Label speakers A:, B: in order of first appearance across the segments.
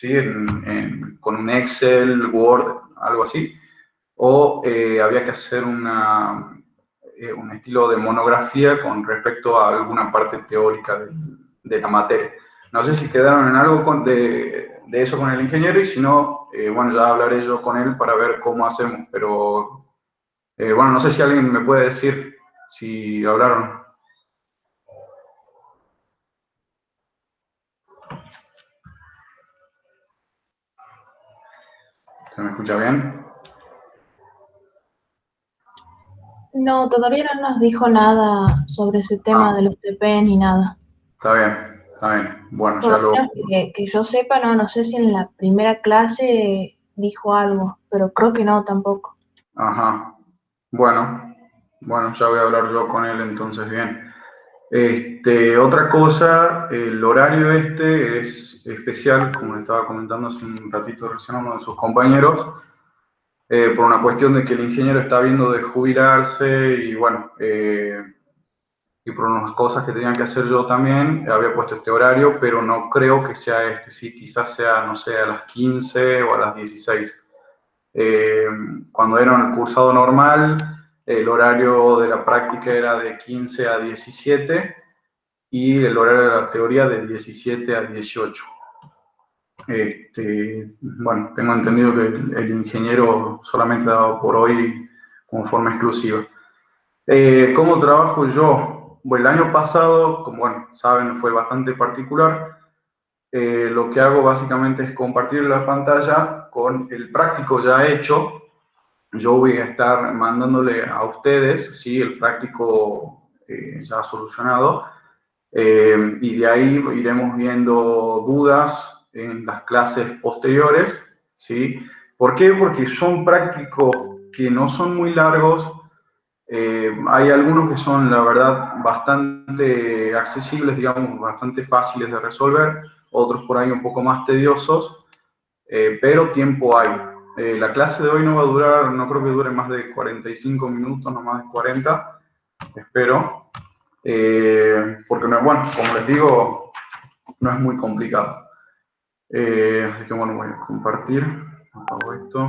A: ¿sí? Con un Excel, Word, algo así, o había que hacer un estilo de monografía con respecto a alguna parte teórica de la materia. No sé si quedaron en algo de eso con el ingeniero y si no, bueno, ya hablaré yo con él para ver cómo hacemos, pero bueno, no sé si alguien me puede decir si hablaron. ¿Se me escucha bien?
B: No, todavía no nos dijo nada sobre ese tema de
A: Ah,
B: los TP ni nada.
A: está bien, está bien. Bueno,
B: Por
A: ya
B: lo
A: lo...
B: menos que yo sepa, no sé si en la primera clase dijo algo, pero creo que no tampoco.
A: Ajá. Bueno, bueno, ya voy a hablar yo con él entonces, bien. Otra cosa, el horario este es especial, como le estaba comentando hace un ratito recién a uno de sus compañeros, por una cuestión de que el ingeniero está viendo de jubilarse y bueno, y por unas cosas que tenía que hacer yo también, había puesto este horario, pero no creo que sea este, sí, quizás sea, no sé, a las 15 o a las 16. Eh, Cuando era el cursado normal, el horario de la práctica era de 15 a 17 y el horario de la teoría de 17 a 18. Bueno, tengo entendido que el ingeniero solamente daba por hoy como forma exclusiva. ¿Cómo trabajo yo? Bueno, el año pasado, como bueno, saben, fue bastante particular. Lo que hago básicamente es compartir la pantalla con el práctico ya hecho. Yo voy a estar mandándole a ustedes, ¿sí? El práctico ya solucionado. Y de ahí iremos viendo dudas en las clases posteriores, ¿sí? ¿Por qué? Porque son prácticos que no son muy largos. Hay algunos que son, la verdad, bastante accesibles, digamos, bastante fáciles de resolver, otros por ahí un poco más tediosos, pero tiempo hay. La clase de hoy no va a durar, no creo que dure más de 45 minutos, no más de 40, espero. Porque, bueno, como les digo, no es muy complicado. Así que bueno, voy a compartir. Apago esto.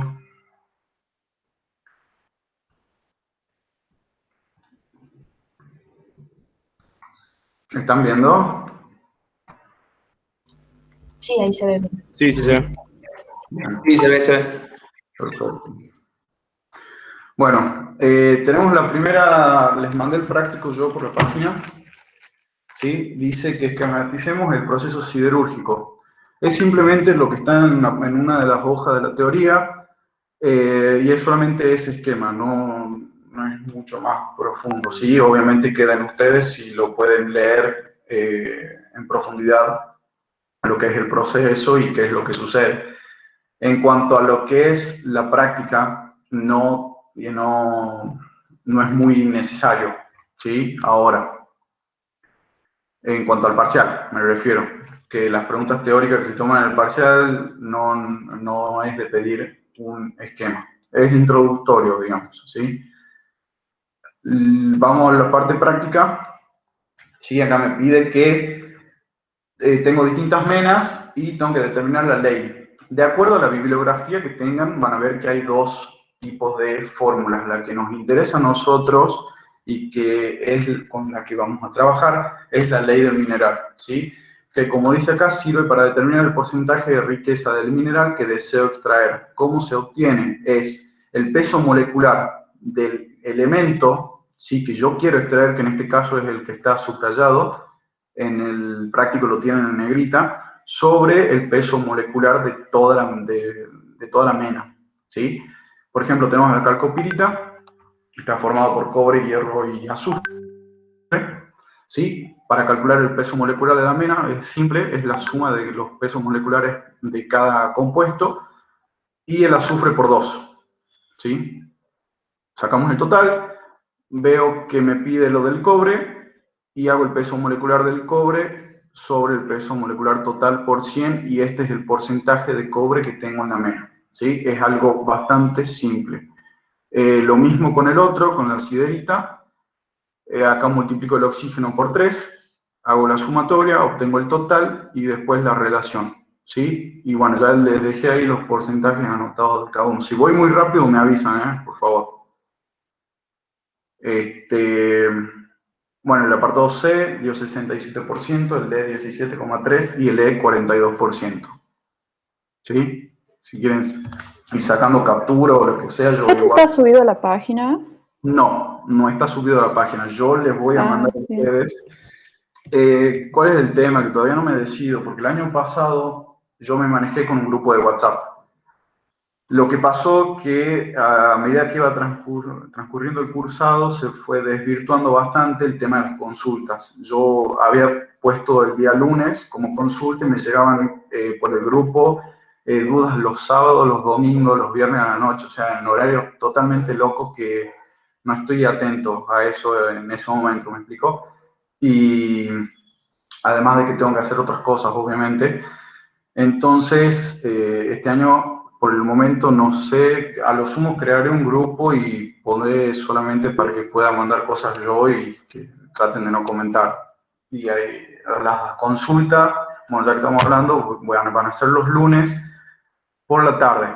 A: ¿Me están viendo?
B: Sí, ahí se ve bien.
C: Sí, sí, sí.
A: Bien,
D: Sí, se ve, se ve.
A: perfecto. Bueno, tenemos la primera, les mandé el práctico yo por la página. ¿Sí? Dice que esquematicemos el proceso siderúrgico. Es simplemente lo que está en una de las hojas de la teoría y es solamente ese esquema, no es mucho más profundo. Sí, obviamente queda en ustedes si lo pueden leer en profundidad lo que es el proceso y qué es lo que sucede. En cuanto a lo que es la práctica, no es muy necesario. ¿Sí? Ahora, en cuanto al parcial, me refiero, que las preguntas teóricas que se toman en el parcial no es de pedir un esquema, es introductorio, digamos, ¿sí? Vamos a la parte práctica, ¿sí? Acá me pide que tengo distintas menas y tengo que determinar la ley. De acuerdo a la bibliografía que tengan, van a ver que hay dos tipos de fórmulas. La que nos interesa a nosotros y que es con la que vamos a trabajar es la ley del mineral, ¿sí? Que como dice acá, sirve para determinar el porcentaje de riqueza del mineral que deseo extraer. ¿Cómo se obtiene? Es el peso molecular del elemento, ¿sí? Que yo quiero extraer, que en este caso es el que está subrayado, en el práctico lo tienen en negrita, sobre el peso molecular de toda la mena, ¿sí? Por ejemplo, tenemos la calcopirita, está formado por cobre, hierro y azufre, ¿sí? Para calcular el peso molecular de la mena es simple, es la suma de los pesos moleculares de cada compuesto y el azufre por 2, ¿sí? Sacamos el total, veo que me pide lo del cobre y hago el peso molecular del cobre sobre el peso molecular total por 100 y este es el porcentaje de cobre que tengo en la mena, ¿sí? Es algo bastante simple. Lo mismo con el otro, con la siderita. Acá multiplico el oxígeno por 3, hago la sumatoria, obtengo el total y después la relación, ¿sí? Y bueno, ya les dejé ahí los porcentajes anotados de cada uno. Si voy muy rápido, me avisan, por favor. Bueno, el apartado C dio 67%, el D 17,3% y el E 42%. ¿Sí? Si quieren ir sacando captura o lo que sea, yo
C: ¿Esto
A: igual.
C: está subido a la página?
A: No, no está subido a la página. Yo les voy a mandar a
C: Bien.
A: ustedes. ¿Cuál es el tema? Que todavía no me decido, porque el año pasado yo me manejé con un grupo de WhatsApp. Lo que pasó que a medida que iba transcurriendo el cursado se fue desvirtuando bastante el tema de las consultas. Yo había puesto el día lunes como consulta y me llegaban por el grupo dudas los sábados, los domingos, los viernes a la noche, o sea, en horarios totalmente locos que no estoy atento a eso en ese momento, ¿me explicó? Y además de que tengo que hacer otras cosas, obviamente. Entonces, este año, por el momento, no sé, a lo sumo crearé un grupo y pondré solamente para que pueda mandar cosas yo y que traten de no comentar. Y ahí, las consultas, bueno, ya que estamos hablando, van a ser los lunes por la tarde,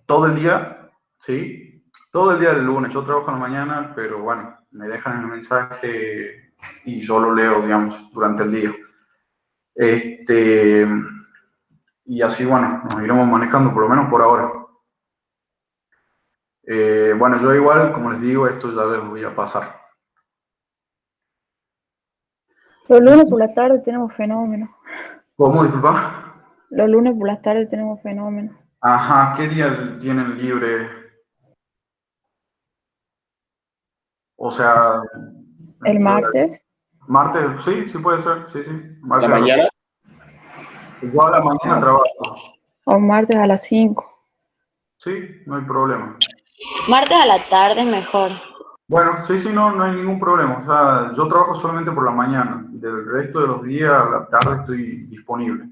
A: todo el día, ¿sí? Todo el día del lunes. Yo trabajo en la mañana, pero bueno, me dejan el mensaje y yo lo leo, digamos, durante el día. Este, y así, bueno, nos iremos manejando, por lo menos por ahora. Bueno, yo igual, como les digo, esto ya les voy a pasar.
C: Los lunes por la tarde tenemos fenómeno.
A: ¿Cómo, disculpa?
C: Los lunes por la tarde tenemos fenómeno.
A: Ajá, ¿qué día tienen libre? O sea,
C: ¿El martes?
A: martes, sí, sí puede ser, sí, sí.
D: ¿La
A: Martes
D: mañana?
A: yo a la mañana trabajo.
C: O martes a las 5.
A: Sí, no hay problema.
E: Martes a la tarde es mejor.
A: Bueno, sí, sí, no, no hay ningún problema. O sea, yo trabajo solamente por la mañana. Del resto de los días, a la tarde estoy disponible.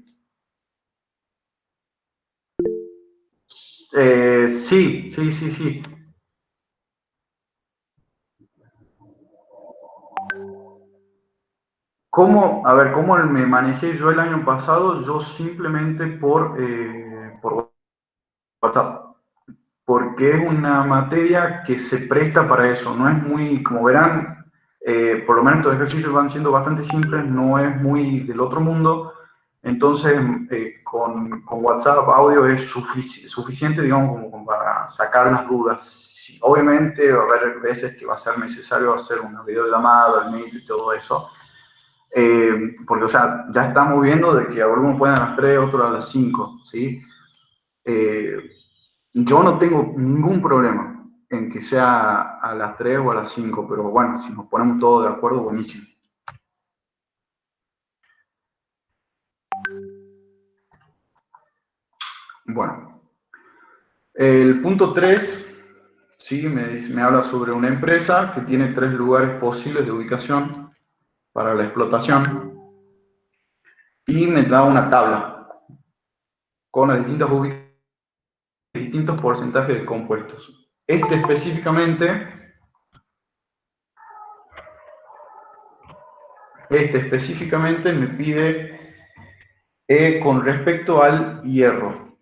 A: Sí, sí, sí, sí. ¿Cómo, a ver, cómo me manejé yo el año pasado? Yo simplemente por WhatsApp, porque es una materia que se presta para eso. No es muy, como verán, por lo menos estos ejercicios van siendo bastante simples, no es muy del otro mundo. Entonces, con WhatsApp audio es suficiente, digamos, como para sacar las dudas. Sí, obviamente va a haber veces que va a ser necesario hacer una videollamada, el Meet y todo eso. Porque, o sea, ya estamos viendo de que algunos pueden a las 3, otros a las 5, ¿sí? Yo no tengo ningún problema en que sea a las 3 o a las 5, pero bueno, si nos ponemos todos de acuerdo, buenísimo. Bueno, el punto 3, sí, me habla sobre una empresa que tiene 3 lugares posibles de ubicación para la explotación y me da una tabla con las distintos porcentajes de compuestos. Específicamente me pide con respecto al hierro,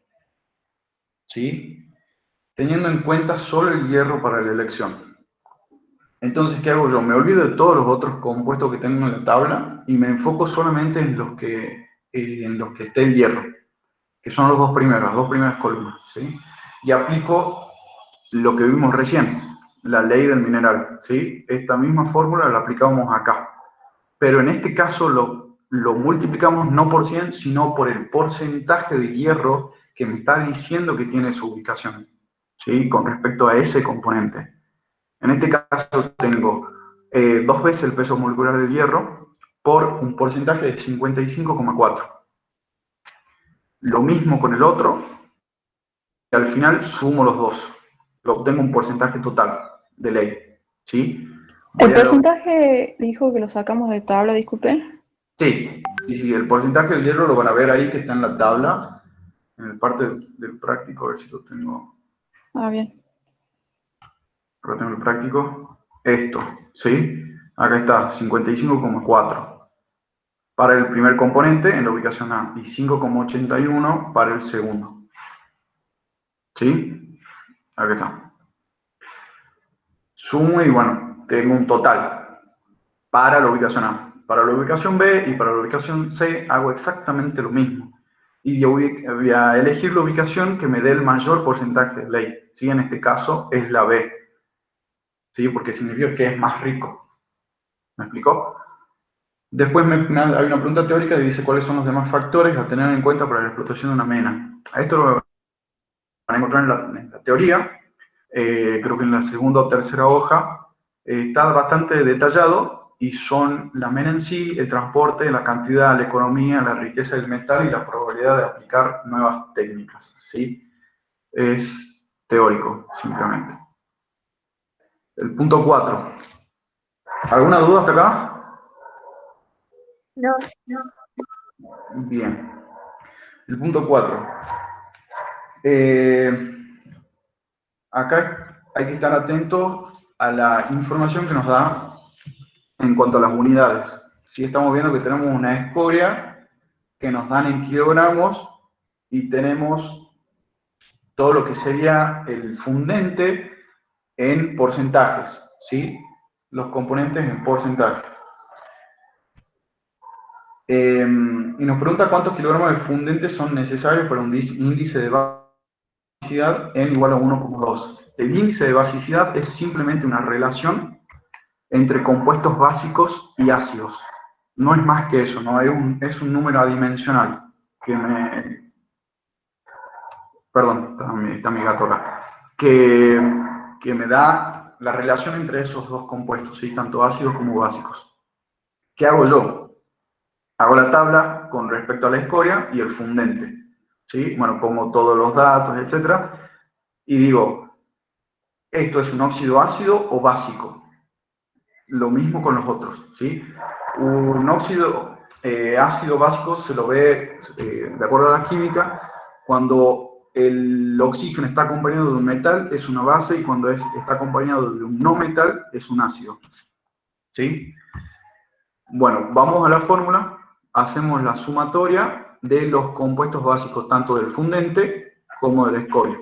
A: ¿sí? Teniendo en cuenta solo el hierro para la elección. Entonces, ¿qué hago yo? Me olvido de todos los otros compuestos que tengo en la tabla y me enfoco solamente en los que esté el hierro, que son los dos primeros, las dos primeras columnas, ¿sí? Y aplico lo que vimos recién, la ley del mineral, ¿sí? Esta misma fórmula la aplicamos acá. Pero en este caso lo multiplicamos no por 100, sino por el porcentaje de hierro que me está diciendo que tiene su ubicación, ¿sí? Con respecto a ese componente. En este caso tengo 2 veces el peso molecular del hierro por un porcentaje de 55,4. Lo mismo con el otro, y al final sumo los dos. Lo obtengo un porcentaje total de ley, ¿sí?
C: ¿El porcentaje dijo que lo sacamos de tabla, disculpe?
A: Sí, y si el porcentaje del hierro lo van a ver ahí que está en la tabla, en el parte del práctico, a ver si lo tengo.
C: Ah, bien.
A: Acá tengo el práctico. Esto, ¿sí? Acá está, 55,4. para el primer componente en la ubicación A y 5,81 para el segundo. ¿Sí? Aquí está. Sumo y bueno, tengo un total para la ubicación A. Para la ubicación B y para la ubicación C hago exactamente lo mismo. Y yo voy a elegir la ubicación que me dé el mayor porcentaje de ley. ¿Sí? En este caso es la B. ¿Sí? Porque significa que es más rico. ¿Me explicó? Después hay una pregunta teórica que dice cuáles son los demás factores a tener en cuenta para la explotación de una mena. Esto lo van a encontrar en la teoría, creo que en la segunda o tercera hoja, está bastante detallado y son la mena en sí, el transporte, la cantidad, la economía, la riqueza del metal y la probabilidad de aplicar nuevas técnicas. ¿Sí? Es teórico, simplemente. El punto 4. ¿Alguna duda hasta acá?
B: No.
A: Bien. El punto 4. Acá hay que estar atentos a la información que nos da en cuanto a las unidades. Si estamos viendo que tenemos una escoria que nos dan en kilogramos y tenemos todo lo que sería el fundente en porcentajes, ¿sí? Los componentes en porcentaje. Y nos pregunta cuántos kilogramos de fundente son necesarios para un índice de basicidad n igual a 1,2. El índice de basicidad es simplemente una relación entre compuestos básicos y ácidos. No es más que eso, ¿no? Es un número adimensional que me... Perdón, está mi gato acá. Que me da la relación entre esos dos compuestos, ¿sí? Tanto ácidos como básicos. ¿Qué hago yo? Hago la tabla con respecto a la escoria y el fundente, ¿sí? Bueno, pongo todos los datos, etc. Y digo, ¿esto es un óxido ácido o básico? Lo mismo con los otros, ¿sí? Un óxido ácido básico se lo ve, de acuerdo a la química, cuando el oxígeno está acompañado de un metal es una base y cuando está acompañado de un no metal es un ácido, ¿sí? Bueno, vamos a la fórmula, hacemos la sumatoria de los compuestos básicos, tanto del fundente como de la escoria.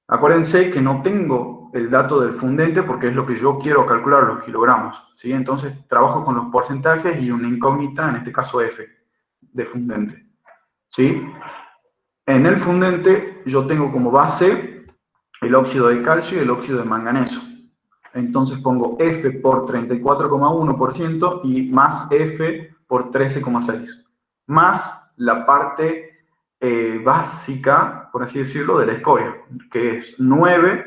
A: Acuérdense que no tengo el dato del fundente porque es lo que yo quiero calcular, los kilogramos, ¿sí? Entonces trabajo con los porcentajes y una incógnita, en este caso F, de fundente, ¿sí? En el fundente yo tengo como base el óxido de calcio y el óxido de manganeso. Entonces pongo F por 34,1% y más F por 13,6%, más la parte básica, por así decirlo, de la escoria, que es 9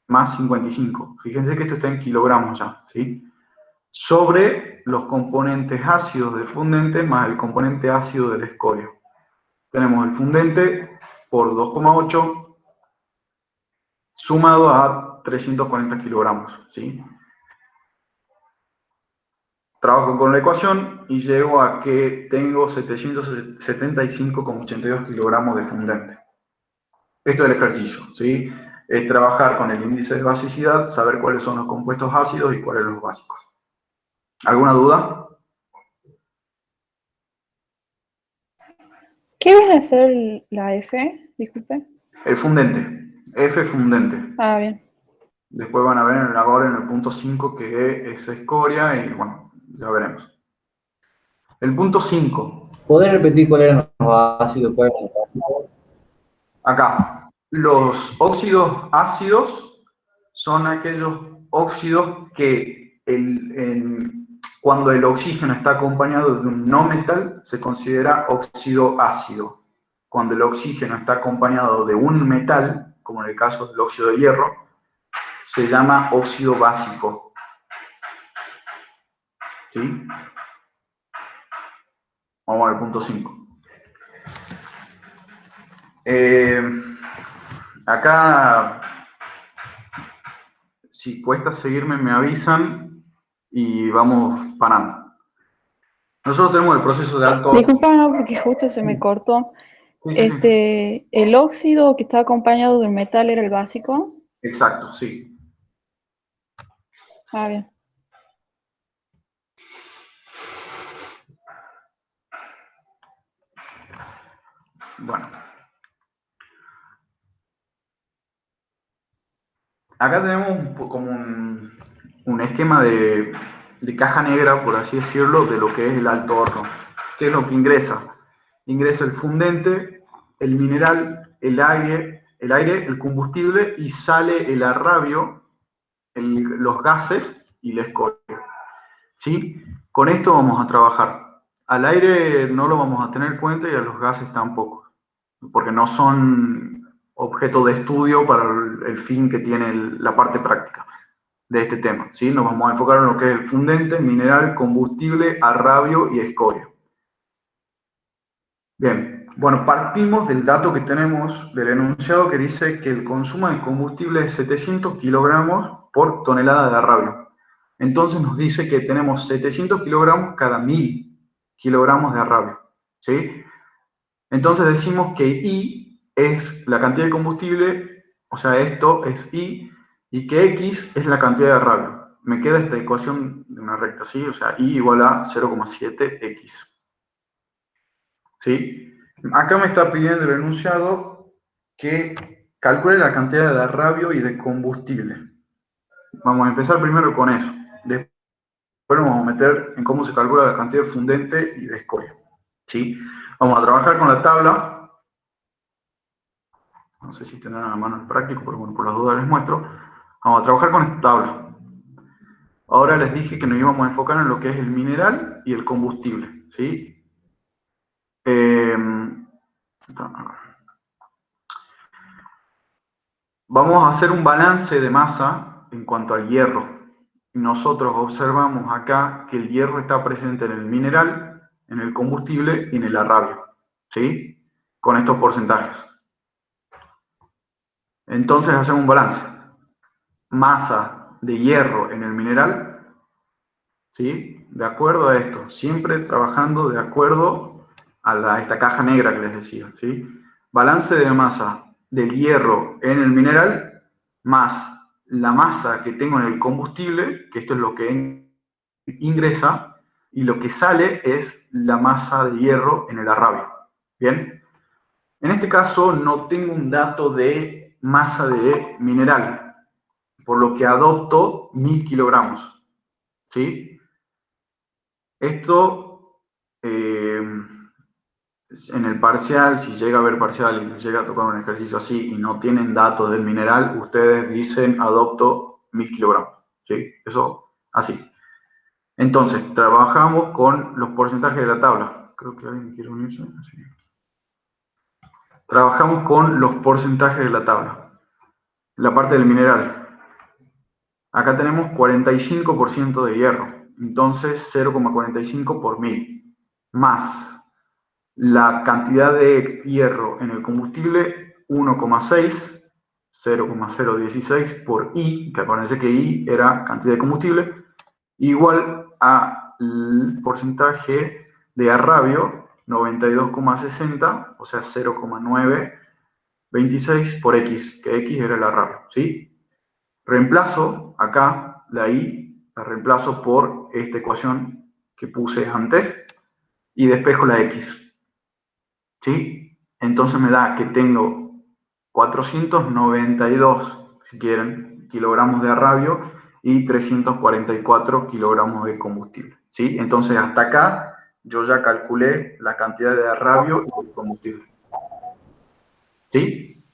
A: más 55. Fíjense que esto está en kilogramos ya, ¿sí? Sobre los componentes ácidos del fundente más el componente ácido de la escoria. Tenemos el fundente por 2,8 sumado a 340 kilogramos, ¿sí? Trabajo con la ecuación y llego a que tengo 775,82 kilogramos de fundente. Esto es el ejercicio, ¿sí? Es trabajar con el índice de basicidad, saber cuáles son los compuestos ácidos y cuáles los básicos. ¿Alguna duda?
C: ¿Qué viene a ser la F? Disculpe.
A: El fundente, F fundente.
C: Ah, bien.
A: Después van a ver ahora en el punto 5 que es escoria y bueno, ya veremos. El punto 5.
D: ¿Podés repetir cuáles eran los ácidos? ¿Cuáles eran los básicos?
A: Acá, los óxidos ácidos son aquellos óxidos que cuando el oxígeno está acompañado de un no metal se considera óxido ácido. Cuando el oxígeno está acompañado de un metal, como en el caso del óxido de hierro, se llama óxido básico. ¿Sí? Vamos al punto 5. Acá, si cuesta seguirme, me avisan y vamos parando. Nosotros tenemos el proceso de alto...
C: Disculpa, no, porque justo se me cortó.
A: Sí.
C: El óxido que está acompañado del metal era el básico.
A: Exacto, sí.
C: Ah, bien.
A: Bueno, acá tenemos como un esquema de caja negra, por así decirlo, de lo que es el alto horno. ¿Qué es lo que ingresa? Ingresa el fundente, el mineral, el combustible, y sale el arrabio, los gases y la escoria. ¿Sí? Con esto vamos a trabajar. Al aire no lo vamos a tener en cuenta y a los gases tampoco, porque no son objeto de estudio para el fin que tiene la parte práctica de este tema. ¿Sí? Nos vamos a enfocar en lo que es el fundente, mineral, combustible, arrabio y escoria. Bien, bueno, partimos del dato que tenemos del enunciado que dice que el consumo de combustible es 700 kilogramos por tonelada de arrabio. Entonces nos dice que tenemos 700 kilogramos cada 1000 kilogramos de arrabio. ¿Sí? Entonces decimos que I es la cantidad de combustible, o sea, esto es I, y que X es la cantidad de arrabio. Me queda esta ecuación de una recta, ¿sí? O sea, I igual a 0,7X. ¿Sí? Acá me está pidiendo el enunciado que calcule la cantidad de arrabio y de combustible. Vamos a empezar primero con eso. Después nos vamos a meter en cómo se calcula la cantidad de fundente y de escoria. ¿Sí? Vamos a trabajar con la tabla. No sé si tendrán a mano el práctico, pero bueno, por las dudas les muestro. Vamos a trabajar con esta tabla. Ahora les dije que nos íbamos a enfocar en lo que es el mineral y el combustible. ¿Sí? Vamos a hacer un balance de masa en cuanto al hierro. Nosotros observamos acá que el hierro está presente en el mineral, en el combustible y en el arrabio. ¿Sí? Con estos porcentajes. Entonces hacemos un balance. Masa de hierro en el mineral, ¿sí? De acuerdo a esto. Siempre trabajando de acuerdo a esta caja negra que les decía, ¿sí? Balance de masa del hierro en el mineral más la masa que tengo en el combustible, que esto es lo que ingresa, y lo que sale es la masa de hierro en el arrabio. ¿Bien? En este caso no tengo un dato de masa de mineral, por lo que adopto 1000 kilogramos. ¿Sí? Esto, en el parcial, si llega a haber parcial y les llega a tocar un ejercicio así y no tienen datos del mineral, ustedes dicen adopto 1000 kilogramos. ¿Sí? Eso, así. Entonces, trabajamos con los porcentajes de la tabla. Creo que alguien quiere unirse. Así. Trabajamos con los porcentajes de la tabla. La parte del mineral. Acá tenemos 45% de hierro. Entonces, 0,45 por 1000. Más la cantidad de hierro en el combustible, 1,6, 0,016 por I, que acuérdense que I era cantidad de combustible, igual al porcentaje de arrabio, 92,60, o sea, 0,926 por X, que X era el arrabio, ¿sí? Reemplazo acá la I, la reemplazo por esta ecuación que puse antes y despejo la X. ¿Sí? Entonces me da que tengo 492, si quieren, kilogramos de arrabio y 344 kilogramos de combustible. ¿Sí? Entonces hasta acá yo ya calculé la cantidad de arrabio y de combustible. ¿Sí?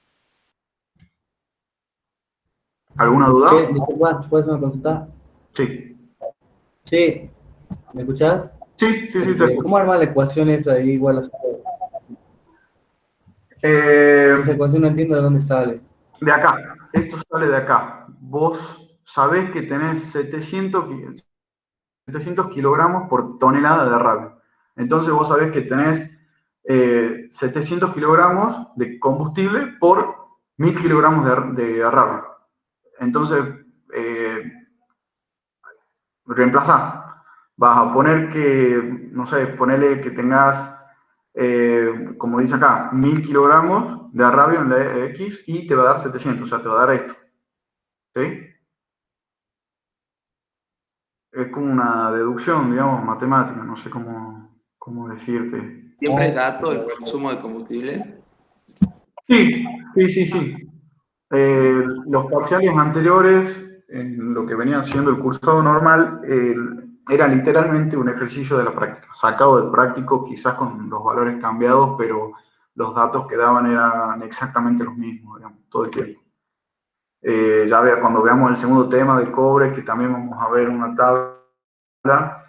A: ¿Alguna duda?
D: Che, disculpa, ¿puedes hacer una consulta?
A: Sí.
D: Sí, ¿me escuchás?
A: Sí, sí, sí, te escucho.
D: ¿Cómo armar la ecuación esa ahí igual a 0? Esa ecuación no entiendo de dónde sale.
A: De acá, esto sale de acá. Vos sabés que tenés 700 kilogramos por tonelada de arrabio. Entonces vos sabés que tenés 700 kilogramos de combustible por 1000 kilogramos de arrabio. Entonces, reemplazá. Vas a poner que, no sé, ponele que tengas, como dice acá, 1000 kilogramos de arrabio en la X y te va a dar 700, o sea, te va a dar esto. ¿Sí? Es como una deducción, digamos, matemática, no sé cómo decirte.
F: ¿Siempre es dato el consumo de combustible?
A: Sí, sí. Los parciales anteriores, en lo que venía haciendo el cursado normal, era literalmente un ejercicio de la práctica, sacado del práctico, quizás con los valores cambiados, pero los datos que daban eran exactamente los mismos, digamos, todo el tiempo. Cuando veamos el segundo tema del cobre, que también vamos a ver una tabla,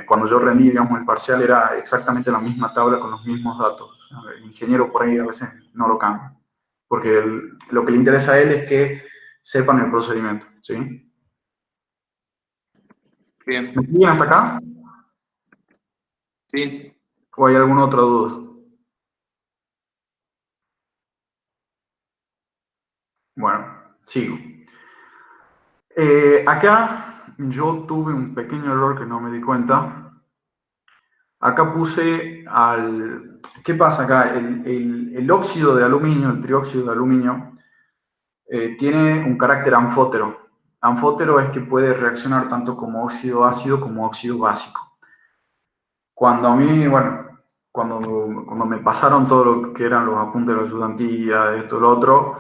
A: cuando yo rendí, digamos, el parcial era exactamente la misma tabla con los mismos datos. El ingeniero por ahí a veces no lo cambia, porque lo que le interesa a él es que sepan el procedimiento, ¿sí?
F: Bien,
A: ¿Me siguen hasta acá?
F: sí.
A: ¿O hay alguna otra duda? Bueno, sigo. Acá yo tuve un pequeño error que no me di cuenta. Acá puse al... ¿Qué pasa acá? El óxido de aluminio, el trióxido de aluminio, tiene un carácter anfótero. Anfótero es que puede reaccionar tanto como óxido ácido como óxido básico. Cuando a mí, bueno, cuando me pasaron todo lo que eran los apuntes de la ayudantía, esto, lo otro,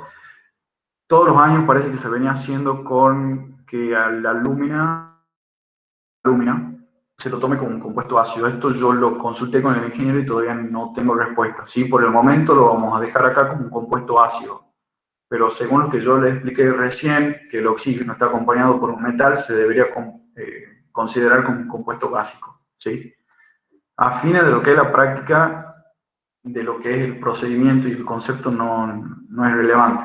A: todos los años parece que se venía haciendo con que a la alumina se lo tome como un compuesto ácido. Esto yo lo consulté con el ingeniero y todavía no tengo respuesta. ¿Sí? Por el momento lo vamos a dejar acá como un compuesto ácido. Pero según lo que yo les expliqué recién, que el oxígeno está acompañado por un metal, se debería considerar como un compuesto básico. ¿Sí? A fines de lo que es la práctica, de lo que es el procedimiento y el concepto no es relevante.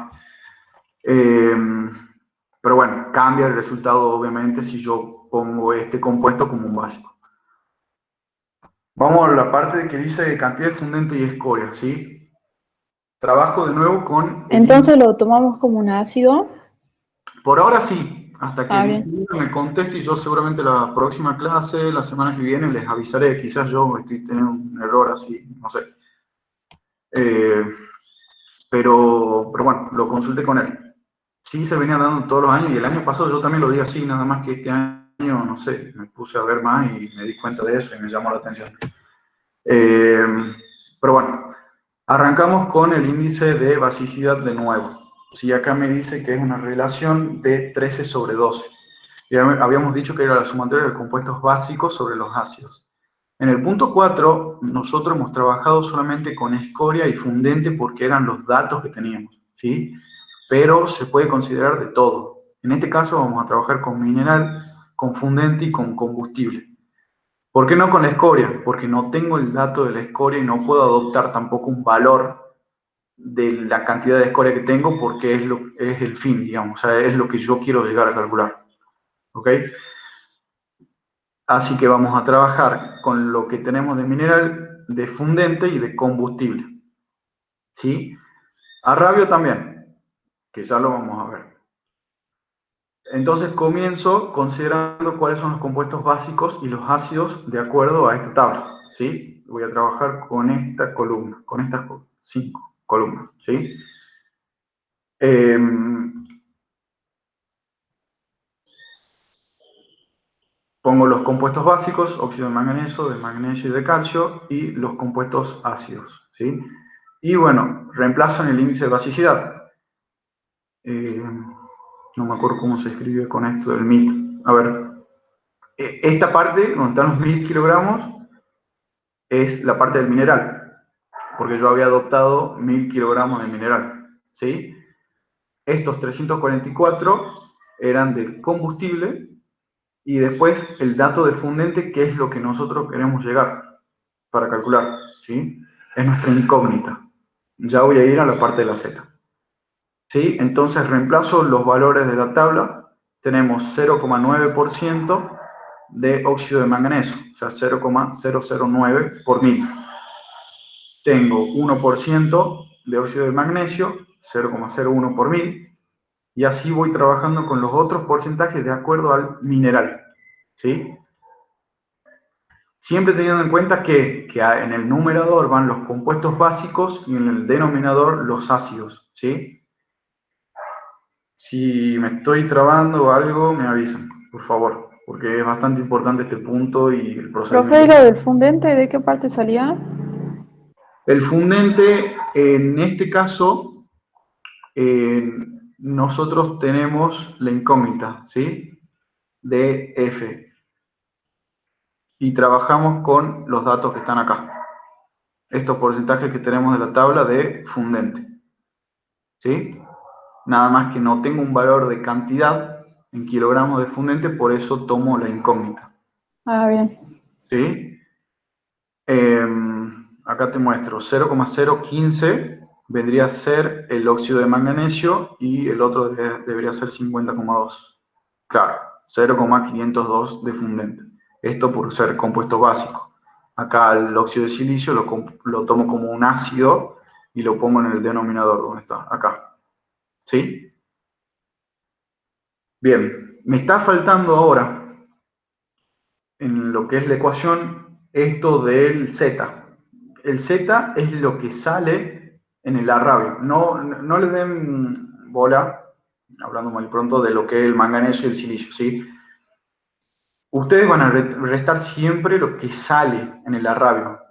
A: Pero bueno, cambia el resultado obviamente si yo pongo este compuesto como un básico. Vamos a la parte que dice cantidad de fundente y escoria, ¿sí? Trabajo de nuevo con...
C: Entonces lo tomamos como un ácido.
A: Por ahora sí, hasta que el
C: Bien.
A: ingeniero me conteste y yo seguramente la próxima clase, la semana que viene, les avisaré. Quizás yo estoy teniendo un error así, no sé. Pero bueno, lo consulté con él. Sí, se venía dando todos los años y el año pasado yo también lo di así, nada más que este año, no sé, me puse a ver más y me di cuenta de eso y me llamó la atención. Pero bueno, arrancamos con el índice de basicidad de nuevo. Sí, acá me dice que es una relación de 13/12. Ya habíamos dicho que era la sumatoria de compuestos básicos sobre los ácidos. En el punto 4, nosotros hemos trabajado solamente con escoria y fundente porque eran los datos que teníamos, ¿sí? Pero se puede considerar de todo. En este caso vamos a trabajar con mineral, con fundente y con combustible. ¿Por qué no con la escoria? Porque no tengo el dato de la escoria y no puedo adoptar tampoco un valor de la cantidad de escoria que tengo porque es el fin, digamos, o sea, es lo que yo quiero llegar a calcular. ¿Ok? Así que vamos a trabajar con lo que tenemos de mineral, de fundente y de combustible. ¿Sí? A rabio también, que ya lo vamos a ver. Entonces comienzo considerando cuáles son los compuestos básicos y los ácidos de acuerdo a esta tabla. ¿Sí? Voy a trabajar con esta columna, con estas 5 columnas. ¿Sí? Pongo los compuestos básicos, óxido de magnesio y de calcio, y los compuestos ácidos, ¿sí? Y bueno, reemplazo en el índice de basicidad. No me acuerdo cómo se escribe con esto del MIT. A ver, esta parte, donde están los 1000 kilogramos, es la parte del mineral, porque yo había adoptado 1000 kilogramos de mineral, ¿sí? Estos 344 eran del combustible, y después el dato de fundente, que es lo que nosotros queremos llegar para calcular, ¿sí? Es nuestra incógnita. Ya voy a ir a la parte de la Z. ¿Sí? Entonces reemplazo los valores de la tabla. Tenemos 0,9% de óxido de manganeso, o sea, 0,009 por 1000. Tengo 1% de óxido de magnesio, 0,01 por 1000. Y así voy trabajando con los otros porcentajes de acuerdo al mineral. ¿Sí? Siempre teniendo en cuenta que en el numerador van los compuestos básicos y en el denominador los ácidos, ¿sí? Si me estoy trabando o algo, me avisan, por favor, porque es bastante importante este punto y el
C: Profe, ¿y
A: procedimiento.
C: lo del fundente, de qué parte salía?
A: El fundente, en este caso, nosotros tenemos la incógnita, ¿sí? De F. Y trabajamos con los datos que están acá. Estos porcentajes que tenemos de la tabla de fundente, ¿sí? Nada más que no tengo un valor de cantidad en kilogramos de fundente, por eso tomo la incógnita,
C: Ah, bien.
A: ¿sí? Acá te muestro, 0,015 vendría a ser el óxido de manganesio y el otro debería ser 50,2. Claro, 0,502 de fundente. Esto por ser compuesto básico. Acá el óxido de silicio lo tomo como un ácido y lo pongo en el denominador, donde está, acá. ¿Sí? Bien, me está faltando ahora, en lo que es la ecuación, esto del Z. El Z es lo que sale en el arrabio. No le den bola, hablando muy pronto, de lo que es el manganeso y el silicio, ¿sí? Ustedes van a restar siempre lo que sale en el arrabio,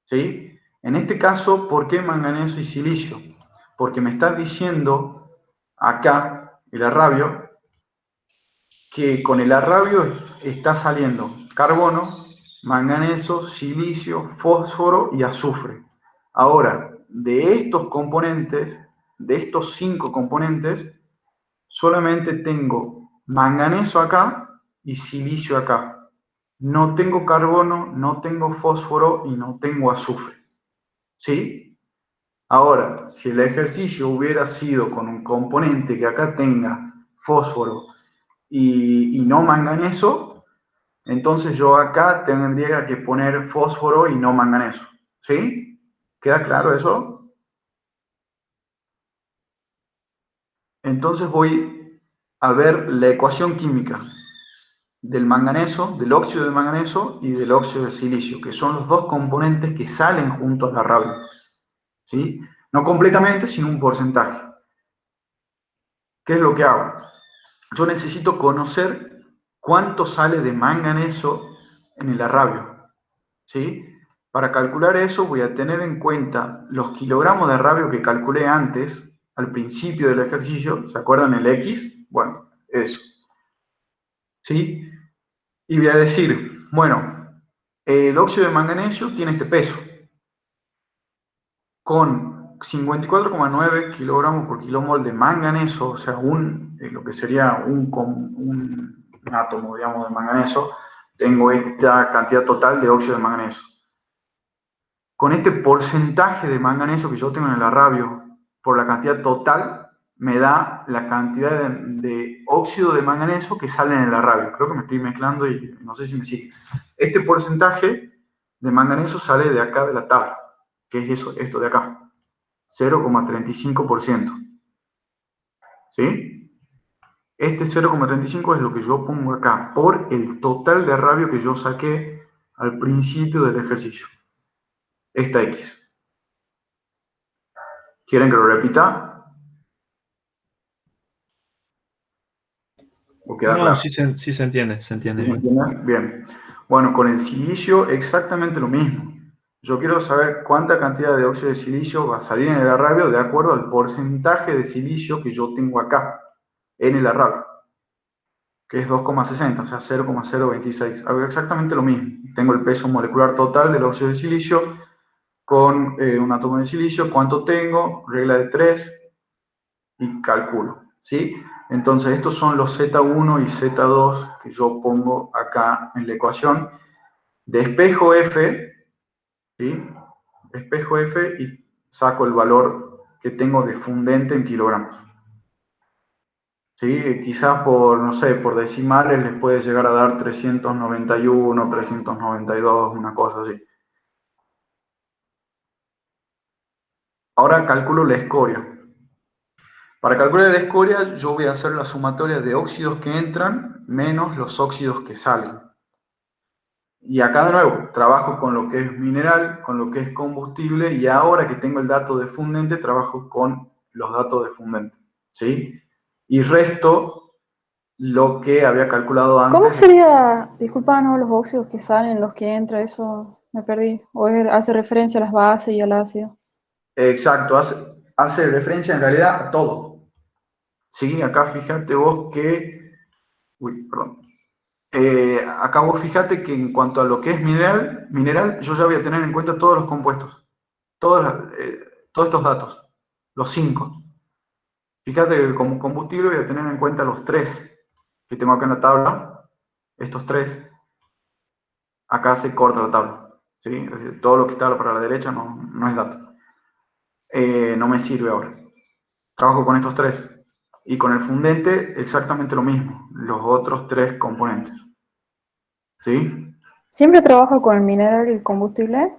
A: ¿sí? En este caso, ¿por qué manganeso y silicio? Porque me está diciendo acá el arrabio que con el arrabio está saliendo carbono, manganeso, silicio, fósforo y azufre. Ahora, de estos componentes, de estos 5 componentes, solamente tengo manganeso acá y silicio acá. No tengo carbono, no tengo fósforo y no tengo azufre. ¿Sí? Ahora, si el ejercicio hubiera sido con un componente que acá tenga fósforo y no manganeso, entonces yo acá tendría que poner fósforo y no manganeso. ¿Sí? ¿Queda claro eso? Entonces voy a ver la ecuación química del manganeso, del óxido de manganeso y del óxido de silicio, que son los dos componentes que salen juntos a la rabia. ¿Sí? No completamente, sino un porcentaje. ¿Qué es lo que hago? Yo necesito conocer cuánto sale de manganeso en el arrabio, ¿sí? Para calcular eso voy a tener en cuenta los kilogramos de arrabio que calculé antes, al principio del ejercicio, ¿se acuerdan el X? Bueno, eso, ¿sí? Y voy a decir, bueno, el óxido de manganesio tiene este peso, con 54,9 kilogramos por kilomol de manganeso, o sea, lo que sería un átomo, digamos, de manganeso, tengo esta cantidad total de óxido de manganeso. Con este porcentaje de manganeso que yo tengo en el arrabio por la cantidad total, me da la cantidad de óxido de manganeso que sale en el arrabio. Creo que me estoy mezclando y no sé si me sigue. Este porcentaje de manganeso sale de acá de la tabla, que es eso, esto de acá. 0,35%. ¿Sí? Este 0,35 es lo que yo pongo acá por el total de arrabio que yo saqué al principio del ejercicio. Esta X. ¿Quieren que lo repita? ¿O queda
G: No,
A: claro?
G: sí se entiende, se entiende
A: ¿Sí se
G: bien.
A: entiende? Bien. Bueno, con el silicio exactamente lo mismo. Yo quiero saber cuánta cantidad de óxido de silicio va a salir en el arrabio de acuerdo al porcentaje de silicio que yo tengo acá, en el arrabio, que es 2,60, o sea, 0,026. Hago exactamente lo mismo. Tengo el peso molecular total del óxido de silicio con un átomo de silicio, cuánto tengo, regla de 3 y calculo, ¿sí? Entonces, estos son los Z1 y Z2 que yo pongo acá en la ecuación. Despejo F, ¿sí? Despejo F y saco el valor que tengo de fundente en kilogramos. ¿Sí? Quizás por, no sé, por decimales les puede llegar a dar 391, 392, una cosa así. Ahora calculo la escoria. Para calcular la escoria, yo voy a hacer la sumatoria de óxidos que entran menos los óxidos que salen. Y acá de nuevo, trabajo con lo que es mineral, con lo que es combustible, y ahora que tengo el dato de fundente, trabajo con los datos de fundente, ¿sí? Y resto lo que había calculado
C: ¿Cómo
A: antes.
C: sería, disculpa, no, los óxidos que salen, los que entran, eso me perdí? ¿O hace referencia a las bases y al ácido?
A: Exacto, hace referencia en realidad a todo. Sí, acá fíjate vos que, uy, perdón. Acá vos fíjate que en cuanto a lo que es mineral, yo ya voy a tener en cuenta todos los compuestos, todos estos datos, los 5. Fíjate que como combustible voy a tener en cuenta los 3 que tengo acá en la tabla, estos 3. Acá se corta la tabla, ¿sí? Es decir, todo lo que está para la derecha no es dato. No me sirve ahora. Trabajo con estos 3. Y con el fundente exactamente lo mismo, los otros 3 componentes. ¿Sí?
C: ¿Siempre trabajo con el mineral y el combustible?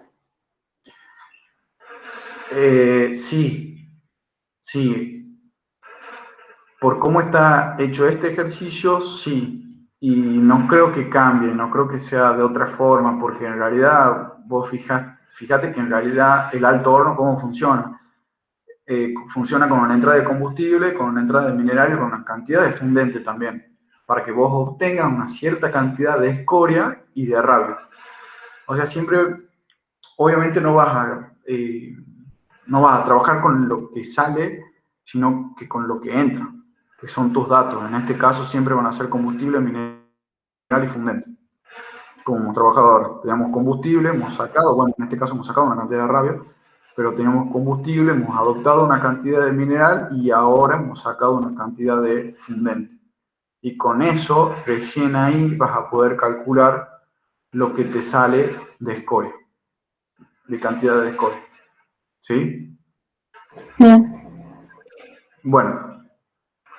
A: Sí, sí. Por cómo está hecho este ejercicio, sí. Y no creo que cambie, no creo que sea de otra forma, porque en realidad vos fíjate que en realidad el alto horno, ¿cómo funciona? Funciona con una entrada de combustible, con una entrada de mineral y con una cantidad de fundente también, para que vos obtengas una cierta cantidad de escoria y de rabia. O sea, siempre, obviamente no vas a trabajar con lo que sale, sino que con lo que entra, que son tus datos. En este caso siempre van a ser combustible, mineral y fundente. Como hemos trabajado ahora, teníamos combustible, hemos sacado, bueno, en este caso hemos sacado una cantidad de rabia, pero teníamos combustible, hemos adoptado una cantidad de mineral y ahora hemos sacado una cantidad de fundente. Y con eso, recién ahí vas a poder calcular lo que te sale de escoria, de cantidad de escoria. ¿Sí?
C: Bien.
A: Bueno,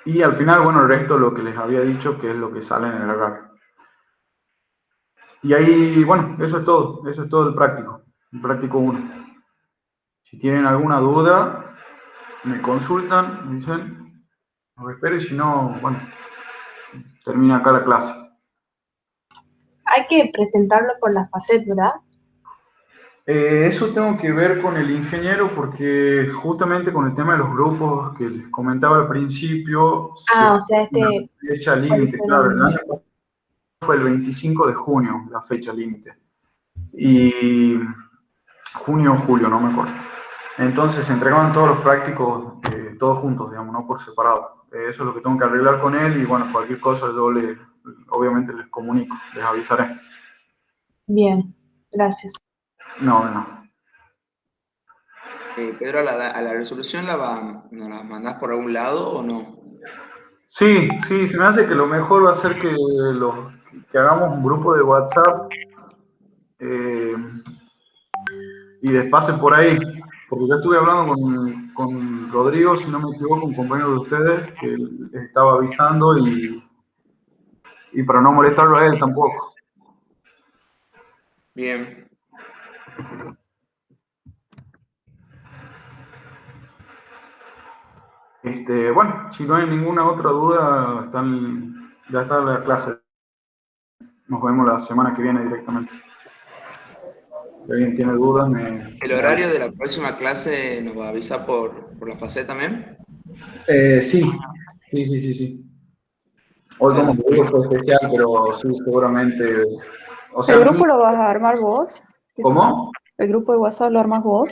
A: y al final, bueno, el resto lo que les había dicho, que es lo que sale en el agarre. Y ahí, bueno, eso es todo el práctico 1. Si tienen alguna duda, me consultan, me dicen, no espero, y si no, bueno, termina acá la clase.
B: Hay que presentarlo por las FACET, ¿verdad?
A: Eso tengo que ver con el ingeniero porque justamente con el tema de los grupos que les comentaba al principio, se
B: Ah, o sea,
A: una
B: este,
A: fecha
B: por
A: límite,
B: eso era
A: claro, el
B: un...
A: año pasado fue el 25 de junio la fecha límite. Y junio o julio, no me acuerdo. Entonces se entregaban todos los prácticos, todos juntos, digamos, no por separado. Eso es lo que tengo que arreglar con él y bueno, cualquier cosa yo obviamente les comunico, les avisaré.
B: Bien, gracias.
A: No, no.
F: Pedro, a la resolución ¿nos la mandás por algún lado o no?
A: Sí, sí, se me hace que lo mejor va a ser que hagamos un grupo de WhatsApp eh, y les pase por ahí, porque ya estuve hablando con Rodrigo, si no me equivoco, un compañero de ustedes, que les estaba avisando y para no molestarlo a él tampoco.
F: Bien.
A: Bueno, si no hay ninguna otra duda, ya está la clase. Nos vemos la semana que viene directamente. Si alguien tiene dudas,
F: ¿El
A: me
F: horario
A: avisa.
F: de la próxima clase nos va a avisar por la FACET también?
A: Sí, sí, sí, sí, sí. Hoy, como
F: Dale.
A: te digo, fue especial, pero sí, seguramente. O sea,
C: ¿El
A: a mí,
C: grupo lo vas a armar vos?
A: ¿cómo?
C: ¿El grupo de WhatsApp lo armas vos?